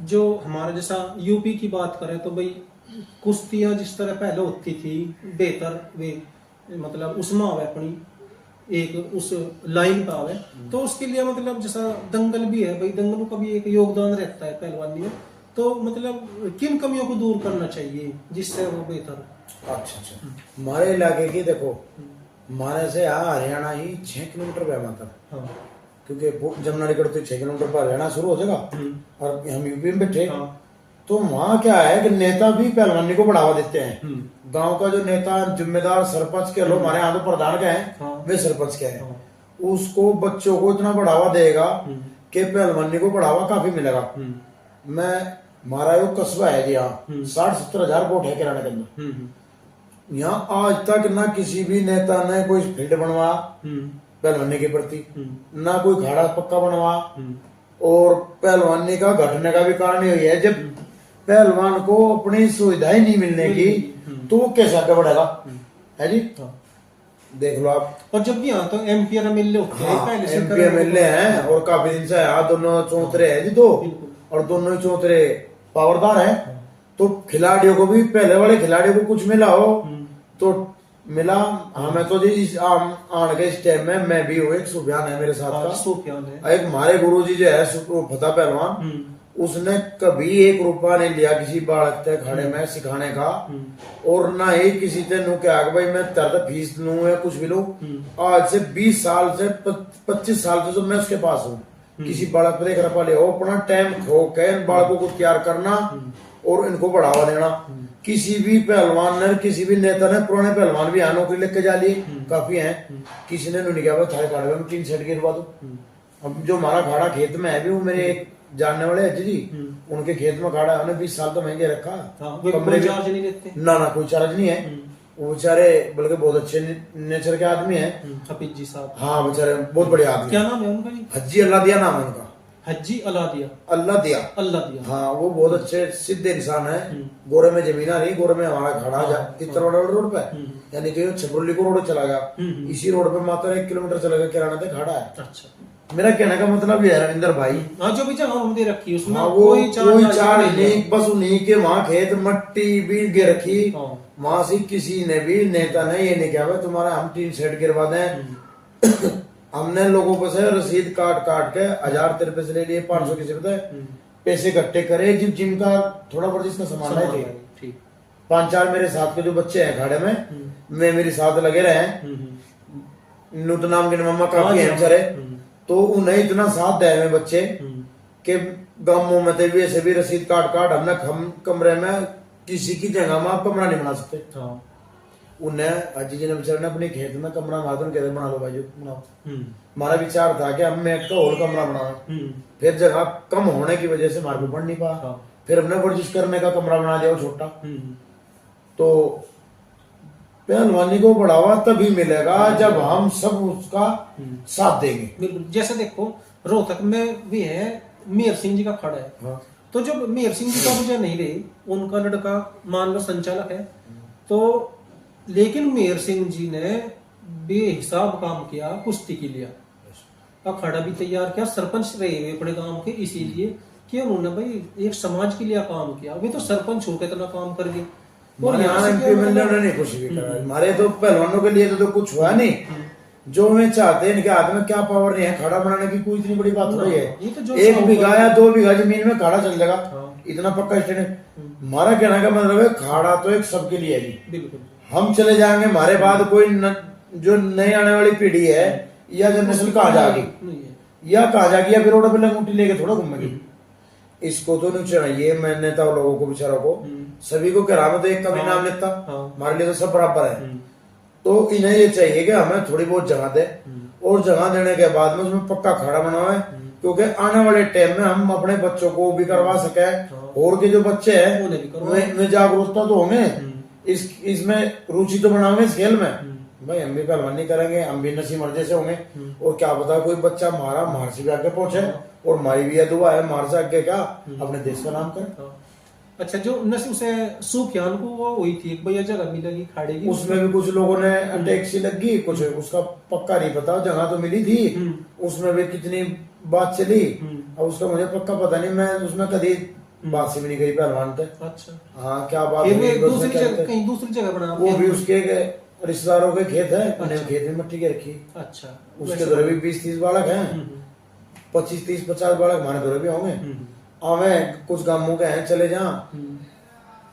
जो हमारा जैसा यूपी की बात करें तो भाई कुश्तियां जिस तरह पहले होती थी बेहतर वे मतलब उसमें आवे अपनी एक उस लाइन पे आवे, तो उसके लिए मतलब जैसा दंगल भी है भाई, दंगलों का भी एक योगदान रहता है पहलवानी में। तो मतलब किन कमियों को दूर करना चाहिए जिससे वो बेहतर। अच्छा अच्छा, हमारे इलाके की देखो, हमारे से यहाँ हरियाणा ही 6 किलोमीटर पे मात्र, हाँ क्योंकि जमुनागढ़ तो 6 किलोमीटर पर हरियाणा शुरू हो जाएगा और हम यूपी में बैठे। हाँ तो वहाँ क्या है कि नेता भी पहलवानी को बढ़ावा देते हैं। गांव का जो नेता जिम्मेदार सरपंच के लोग, हमारे यहाँ तो प्रधान के हैं, हाँ वे सरपंच के हैं, हाँ उसको बच्चों को इतना बढ़ावा देगा कि पहलवानी को बढ़ावा काफी मिलेगा। मैं हमारा यो कस्बा है जी, यहाँ 60-70 हजार वोट है किराना के अंदर। यहाँ आज तक ना किसी भी नेता ने कोई फील्ड बनवा पहलवानी के प्रति, ना कोई घाड़ा पक्का बनवा, और पहलवानी का घटने का भी कारण यही है, जब पहलवान को अपनी सुविधाएं नहीं मिलने की तो वो कैसे आगे बढ़ेगा, है जी। हाँ। देख लो आप, और जब भी यहाँ तो एमपी एमएलए होते हैं पहले से एमपी एमएलए हैं और काफी दिन से यहाँ दोनों चौतरे हैं जी, दो, और दोनों ही चौतरे पावरदार हैं। तो खिलाड़ियों को भी, पहले वाले खिलाड़ियों को कुछ मिला हो तो मिला, हमें तो जी इस आने के इस टाइम में मैं भी हूँ, एक सुफियान है मेरे साथ का, सूफियान है। एक हमारे गुरुजी जो है फतेह पहलवान, उसने कभी 1 रुपया नहीं लिया किसी बालक के खड़े में सिखाने का, और ना ही किसी से नु क्या भाई मैं तेरा फीस लूं या कुछ भी लूं। आज से 20 साल से 25 साल से तो मैं उसके पास हूँ, किसी बालक पर 1 रुपया लिया हो, अपना टाइम खो के इन बालकों को तैयार करना और इनको बढ़ावा देना। किसी भी पहलवान ने, किसी भी नेता ने, पुराने पहलवान भी यहाँ नौकरी लेके जा लिए काफी हैं, किसी ने नहीं किया थारे खाड़े में 3 सेट गिरवा दो। अब जो हमारा खाड़ा खेत में है भी, वो मेरे एक जानने वाले है जी, उनके खेत में खाड़ा है, उन्हें 20 साल तो महंगे रखा। कमरे चार्ज नहीं लेते ना कोई चार्ज नहीं है, वो बेचारे बल्कि बहुत अच्छे नेचर के आदमी है हफीज जी साहब। हाँ बेचारे बहुत बड़े आदमी। क्या नाम है उनका जी? हज्जी अल्लाह दिया नाम है उनका, हज्जी अल्लाह दिया। अल्लाह दिया, अल्लाह दिया। हाँ वो बहुत अच्छे सीधे इंसान है। गोरे में जमीन नहीं, गोरे में हमारा खड़ा जा चित्तरवाड़ा रोड पे, यानी कि छपरोली को रोड चला गया, इसी रोड पे मात्र 1 किलोमीटर चला गया किराना से खड़ा है। अच्छा, मेरा कहने का मतलब ये है रविंदर भाई, हाँ जो भी जगह हम दे रखी उसमें हाँ, वो कोई चार्ज नहीं, बस उन्हीं के वहाँ खेत मट्टी बीज के रखी, वहां से किसी ने भी नेता ने ये नहीं किया तुम्हारा हम 3 सेट गिरवा दें। हमने लोगों को से रसीद काट काट के 1000 रुपए से ले लिए, 500 किसी पे पैसे इकट्ठे करे, जिनका थोड़ा बहुत जिसका सामान लाए थे। 5-4 मेरे साथ के जो बच्चे हैं खाड़े में, मैं मेरे साथ लगे रहे, नूतन नाम के मम्मा काफी है बेचारे, तो उन्हें इतना साथ दे में बच्चे के गांवों में थे भी ऐसे भी रसीद काट काट हमने कमरे में किसी की जगह में आप कमरा नहीं बना सकते। उन्हें अजी जी ने बेचारे ने अपने खेत में कमरा माधुन कहते बना लो भाई जो बनाओ। हमारा विचार था कि हम मेट का और कमरा बनाना, फिर जगह कम होने की वजह से हमारे को बढ़ नहीं पाया, फिर हमने वर्जिश करने का कमरा बना दिया छोटा। तो पहलवानी को बढ़ावा तभी मिलेगा जब हम सब उसका साथ देंगे। बिल्कुल, जैसे देखो रोहतक में भी है मेहर सिंह जी का खड़ा है, हाँ। तो जब मेहर सिंह जी का वजह नहीं रही, उनका लड़का मान लो संचालक है, तो लेकिन मेहर सिंह जी ने बेहिसाब काम किया कुश्ती के लिए, अखाड़ा भी तैयार किया, सरपंच रहे हुए अपने गांव के, इसीलिए कि उन्होंने भाई एक समाज के लिए काम किया। वे तो सरपंच होकर इतना काम कर गए, और यहाँ नहीं कुछ भी करा। हमारे तो पहलवानों के लिए तो कुछ हुआ नहीं, जो वे चाहते हैं, इनके हाथ में क्या पावर नहीं है खड़ा बनाने की, कोई इतनी बड़ी बात हो रही है। 1 बीघा या 2 बीघा जमीन में खाड़ा चल जाएगा, इतना पक्का स्टेडियम। हमारा कहने का मतलब है खाड़ा तो एक सबके लिए है। बिल्कुल, हम चले जाएंगे, हमारे बाद कोई जो नई आने वाली पीढ़ी है या जनरेशन कहाँ जाएगी, या कहाँ जाएगी, या फिर रोड पे लंगूटी लेके थोड़ा घूमेगी। इसको तो नहीं चाहिए। मैं नेता लोगों को, बेचारों को, सभी को कह रहा मैं तो एक का भी नाम लेता, हमारे लिए तो सब बराबर है। तो इन्हें ये चाहिए कि हमें थोड़ी बहुत जगह दे, और जगह देने के बाद में उसमें पक्का खाड़ा बनावे, क्योंकि आने वाले टाइम में हम अपने बच्चों को भी करवा सके, और के जो बच्चे हैं वे जागरूकता तो होंगे, इसमें रुचि तो बनाओगे इस खेल में। भाई हम भी पहलवानी करेंगे, हम भी नसी मर्जी से होंगे, और क्या पता कोई बच्चा हमारे से भी आगे पहुंचे, और हमारी भी यह दुआ है हमारे से आगे क्या अपने देश का नाम करे। अच्छा, जो नसीब से सूफियान को वो हुई थी भैया जगह मिलेगी खाड़े की, उसमें भी कुछ लोगों ने टैक्सी लगी, कुछ उसका पक्का नहीं पता, जगह तो मिली थी, उसमें भी कितनी बात चली, अब उसका मुझे पक्का पता नहीं, मैं उसमें कभी बात से भी नहीं करी पहलवान थे। अच्छा, हाँ क्या बात फिर हुई, भी बस दूसरी क्या जगह, कहते? कहीं दूसरी जगह बना वो भी उसके रिश्तेदारों के खेत है, उन्हें अच्छा। खेत में मिट्टी के रखी। अच्छा, उसके वैसे- घर भी 20-30 बालक हैं, हम्म, 25-30-50 बालक हमारे घर भी होंगे। हम्म, हमें कुछ गांवों के हैं चले जा, हम्म।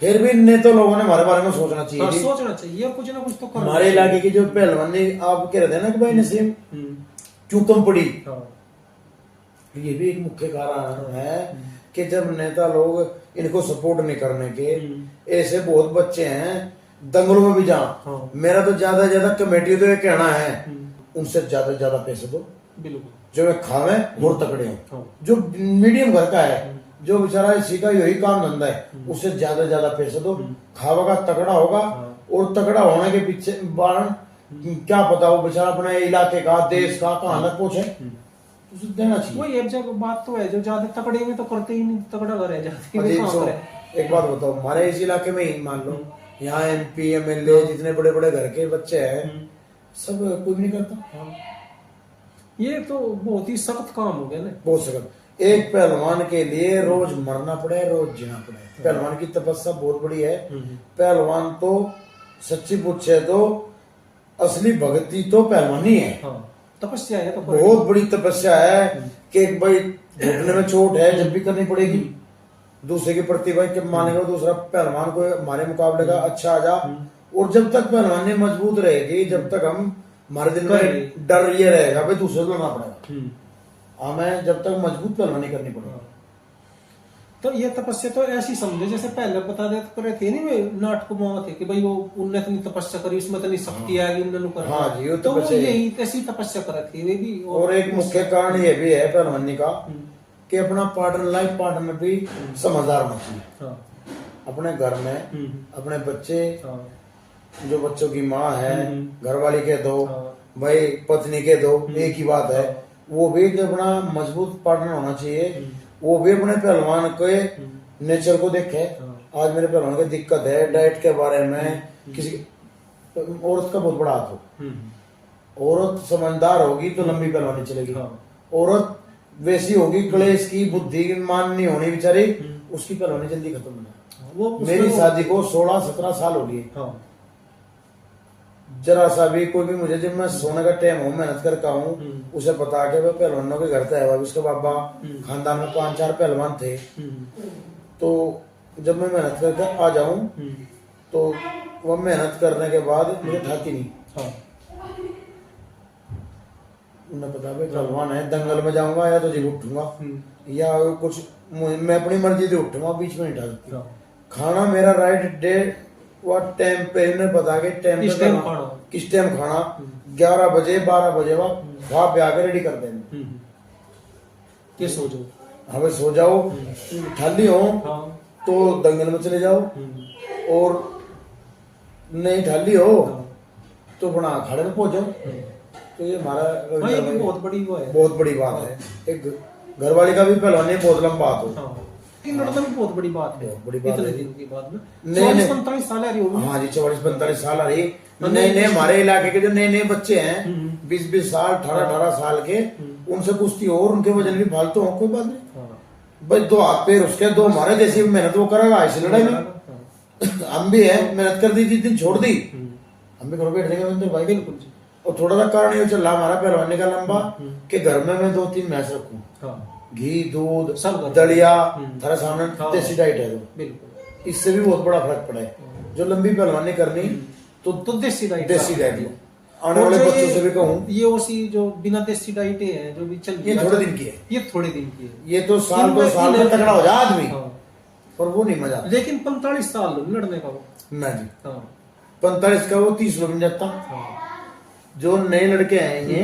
फिर भी इनने तो लोगों ने हमारे बारे में सोचना चाहिए हाँ, जी। सोचना चाहिए, और कुछ ना कुछ तो करना हमारे चाहिए। इलाके की जो पहलवानी आप कह रहे थे ना कि भाई नसीम हम्म, क्यों कम पड़ी, हाँ, ये भी एक मुख्य कारण है कि जब नेता लोग इनको सपोर्ट नहीं करने के, ऐसे बहुत बच्चे हैं दंगलों में भी जा। हाँ। मेरा तो ज्यादा से ज्यादा कमेटी तो ये कहना है उनसे ज्यादा से ज्यादा पैसे दो, बिल्कुल, जो वे खावे और तकड़े हो। हाँ। जो मीडियम घर का है, जो बेचारा इसी का यही काम धंधा है, उससे ज्यादा से ज्यादा पैसे दो, खावा का तकड़ा होगा। और तकड़ा होने के पीछे कारण क्या पता वो बेचारा अपने इलाके का, देश का कहाँ तक पहुंचे, उसे देना चाहिए। वही एक जगह बात तो है, जो ज्यादा तकड़े में तो करते ही नहीं, तकड़ा घर है जाते अजीब हैं, कहाँ सो, पर है? एक बात बताओ, हमारे इस इलाके में ही मान लो यहाँ MP MLA जितने बड़े बड़े घर के बच्चे हैं, सब कोई भी नहीं करता। हाँ। ये तो बहुत ही सख्त काम हो गया ना। बहुत सख्त। एक पहलवान के लिए रोज मरना पड़े, रोज जीना पड़े। पहलवान की तपस्या बहुत बड़ी है। पहलवान तो सच्ची पूछे तो असली भक्ति तो पहलवानी है। हाँ, तपस्या है तो बहुत बड़ी तपस्या है कि एक भाई घुटने में चोट है जब भी करनी पड़ेगी, दूसरे के प्रति भाई के मानेगा दूसरा पहलवान को हमारे मुकाबले का अच्छा आ जा। और जब तक पहलवानी मजबूत रहेगी, जब तक हम हमारे दिल में डर ये रहेगा भाई दूसरे को लड़ना पड़ेगा, हमें जब तक मजबूत पहलवानी करनी पड़ेगी। तो ये तपस्या तो ऐसी समझे जैसे पहले बता देते रहे थे नहीं, वे नाटक में थे कि भाई वो उनने इतनी तपस्या करी, उसमें इतनी शक्ति आएगी उन्होंने करना। हाँ जी, वो तो वो तपस्या यही ऐसी तपस्या कर रखी है वे भी। और एक मुख्य कारण ये भी है पहलवानी का कि अपना पार्टनर, लाइफ पार्टनर भी समझदार होना चाहिए। हाँ, अपने घर में अपने बच्चे, हाँ, जो बच्चों की माँ है, घर वाली के दो, हाँ। भाई पत्नी के दो, एक ही बात है। वो भी जो अपना मजबूत पार्टनर होना चाहिए, वो भी अपने पहलवान के नेचर को देखे। आज मेरे पहलवान को दिक्कत है डाइट के बारे में, किसी औरत का बहुत बड़ा हाथ हो। औरत समझदार होगी तो लंबी पहलवानी चलेगी। औरत वैसी होगी क्लेश की, बुद्धि की मान नहीं होनी बेचारी, उसकी पहलवानी जल्दी खत्म हो जाए। मेरी शादी को 16-17 साल हो गए। जरा सा भी कोई भी मुझे, जब मैं सोने का टाइम हो मेहनत करता हूँ, उसे बता के वो पहलवानों के घर है, उसके बाबा खानदान में 5-4 पहलवान थे। तो जब मैं मेहनत करके आ जाऊं तो वो मेहनत करने के बाद मुझे ठाती नहीं। उन्हें पता भाई पहलवान है, दंगल में जाऊंगा या तो जी उठूंगा या कुछ मैं अपनी मर्जी से उठूंगा, बीच में नहीं उठा सकती। खाना मेरा राइट डे वो टाइम पे इन्हें बता के टाइम पे खाना, किस टाइम खाना, 11 बजे 12 बजे वहां पे आके रेडी कर देंगे कि सो जाओ। हाँ भाई सो जाओ, ठंडी हो तो दंगल में चले जाओ, और नहीं ठंडी हो तो अपना अखाड़े में पहुंच जाओ। तो ये हमारा बहुत बड़ी वो है, बहुत बड़ी बात है। एक घर वाले का भी पहलवानी बहुत लंबा हाथ हो, लड़ना भी बहुत बड़ी बात है। बड़ी बात इतने है। दिन के बाद में नहीं, 44-45 साल आ रही होगी। हाँ जी, 44-45 साल आ रही। नए नए हमारे इलाके के जो नए नए बच्चे हैं 20-20 साल 18-18 साल के, उनसे कुश्ती हो और उनके वजन भी फालतू हो, कोई बात नहीं भाई, 2 हाथ पैर उसके, 2 हमारे जैसी मेहनत वो करेगा ऐसी लड़ाई में। हम भी है, मेहनत कर दी जिस दिन छोड़ दी, हम भी घर बैठ जाएंगे भाई। बिल्कुल। और थोड़ा सा कारण ये चल रहा हमारा पहलवानी का लंबा कि घर में मैं 2-3 भैंस रखूं, घी दूध दलिया थारे सामने देसी डाइट है, तो इससे भी बहुत बड़ा फर्क पड़ा है। जो लंबी पहलवानी करनी तो देसी डाइट आने वाले बच्चों से भी कहूँ, ये उसी जो बिना देसी डाइट है जो भी चल, ये थोड़े दिन की है, ये थोड़े दिन की है। ये तो साल 2 साल में तगड़ा हो जाए आदमी, पर वो नहीं मजा। लेकिन 45 साल लड़ने का वो ना जी, 45 का वो 30 लोग जाता। जो नए लड़के हैं ये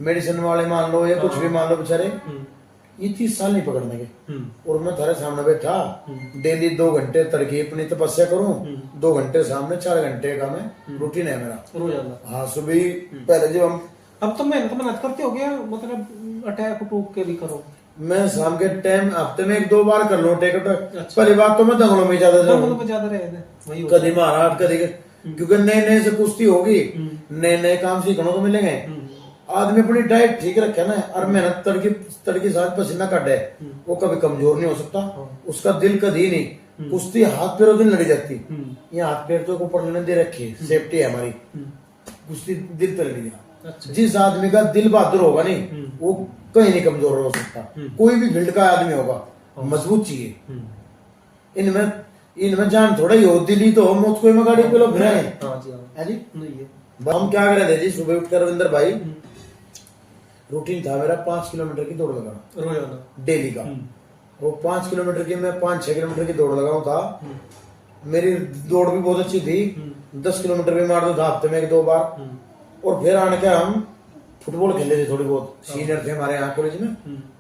मेडिसिन वाले मान लो या कुछ भी मान लो बेचारे, ये 30 साल नहीं पकड़ने के। और मैं थारे सामने बैठा डेली 2 घंटे तड़के अपनी तपस्या करूं, 2 घंटे सामने, 4 घंटे का मैं रूटीन है मेरा रोजाना। हाँ, सुबह पहले जब हम, अब तो मेहनत करते हो गया, मतलब अटैक उटूक के भी करो। मैं शाम के टाइम हफ्ते में 1-2 बार कर लो टेक अटैक। पहली बात तो मैं दंगलों में ज्यादा रहे, कभी महाराज कभी, क्योंकि नए नए से कुश्ती होगी, नए नए काम सीखने को मिलेंगे। आदमी अपनी डाइट ठीक रखे ना और मेहनत तड़की साथ पसीना काटे, वो कभी कमजोर नहीं हो सकता। उसका दिल कभी नहीं, कुश्ती हाथ पैरों दिन लड़ी जाती, ये हाथ पैर तो ऊपर लेने दे रखी, सेफ्टी है हमारी। कुश्ती दिल पर लड़ी जाती। अच्छा। जिस आदमी का दिल बहादुर होगा नहीं, वो कहीं नहीं कमजोर हो सकता। कोई भी फील्ड का आदमी होगा, मजबूत चाहिए। इनमें जान थोड़ा ही हो, दिल्ली तो हो, मुझको में गाड़ी पे लोग घिराए। हाँ जी, हाँ। है जी। नहीं है। हम क्या कर रहे थे जी, सुबह उठकर रविंदर भाई, रूटीन था मेरा 5 किलोमीटर की दौड़ लगाना रोजाना डेली का। वो 5 किलोमीटर की, मैं 5-6 किलोमीटर की दौड़ लगाऊं था। मेरी दौड़ भी बहुत अच्छी थी, 10 किलोमीटर भी मार दो था हफ्ते में 1-2 बार। और फिर आने के हम फुटबॉल खेले थे थोड़ी बहुत, सीनियर थे हमारे यहाँ कॉलेज में,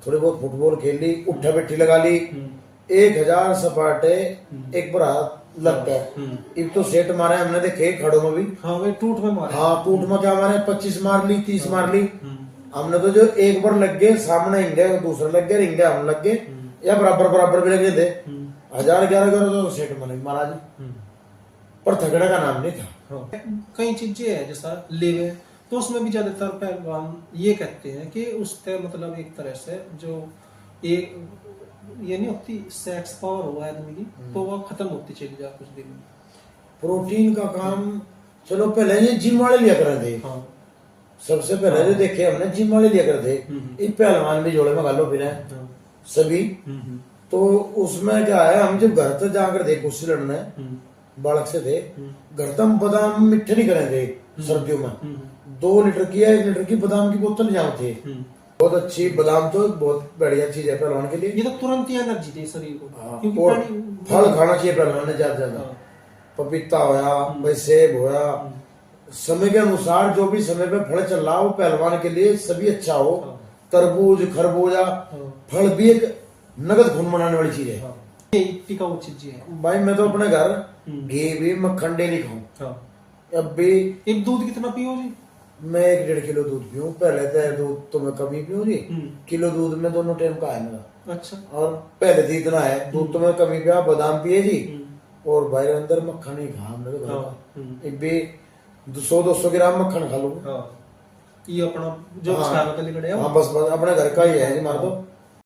थोड़ी बहुत फुटबॉल खेल ली, उठा बैठी लगा ली। 1000 सपाटे एक बार हाथ लग गए। एक तो सेट मारे हमने देखे खड़ों में भी। हाँ भाई, टूट में मारे। हाँ, टूट में क्या मारे, 25 मार ली, 30 मार ली हमने तो। जो एक बार लग गए सामने हिंगे, दूसरा लग गए हिंगे, हम लग गए या बराबर बराबर भी लगे थे। 1000-11 तो सेट मारे महाराज, पर थकड़े का नाम नहीं था। हाँ। कई चीजें है जैसा लेवे, तो उसमें भी ज्यादातर पहलवान ये कहते हैं कि उससे मतलब एक तरह से जो एक ये नहीं होती सेक्स पावर हुआ आदमी की, तो वो खत्म होती चली जा कुछ दिन में। प्रोटीन का काम चलो पहले ये जिम वाले लिया करते थे। हाँ। सबसे पहले जो देखे हमने जिम वाले लिया करते थे। एक पहलवान भी जोड़े में गालो फिर हाँ। सभी। तो उसमें क्या है, हम जब घर तक जाकर थे कुश्ती लड़ने, बालक से थे, घर तक हम बादाम मिठे नहीं करेंगे सर्दियों में। 2 लीटर की या 1 लीटर की बादाम की बोतल जाओ थे। बहुत अच्छी बादाम तो बहुत बढ़िया चीज है पहलवान के लिए। ये तो तुरंत ही एनर्जी दे शरीर को। क्योंकि और पानी- फल खाना चाहिए पहलवान ने ज्यादा ज्यादा। पपीता होया, भाई सेब होया, समय के अनुसार जो भी समय पे फल चल रहा हो पहलवान के लिए सभी अच्छा हो। तरबूज, खरबूजा, फल भी एक नगद खून बनाने वाली चीज है। ये टिकाऊ चीज है भाई मैं तो अपने घर घी भी मक्खन डेली खाऊं। हाँ। अब भी एक दूध कितना पियो जी? मैं 1-1.5 किलो दूध पीऊं। पहले तो दूध तो मैं कभी पीऊं जी, किलो दूध में दोनों टाइम का है मेरा। अच्छा। और पहले थी इतना है दूध तो मैं कभी पिया, बादाम पिए जी। और भाई अंदर मक्खन ही खा हमने तो घर का। एक भी 100-200 ग्राम मक्खन खा लूंगा। हाँ। ये अपना जो हाँ। छाया का लिगड़े हाँ, बस अपने घर का ही है जी, मार दो।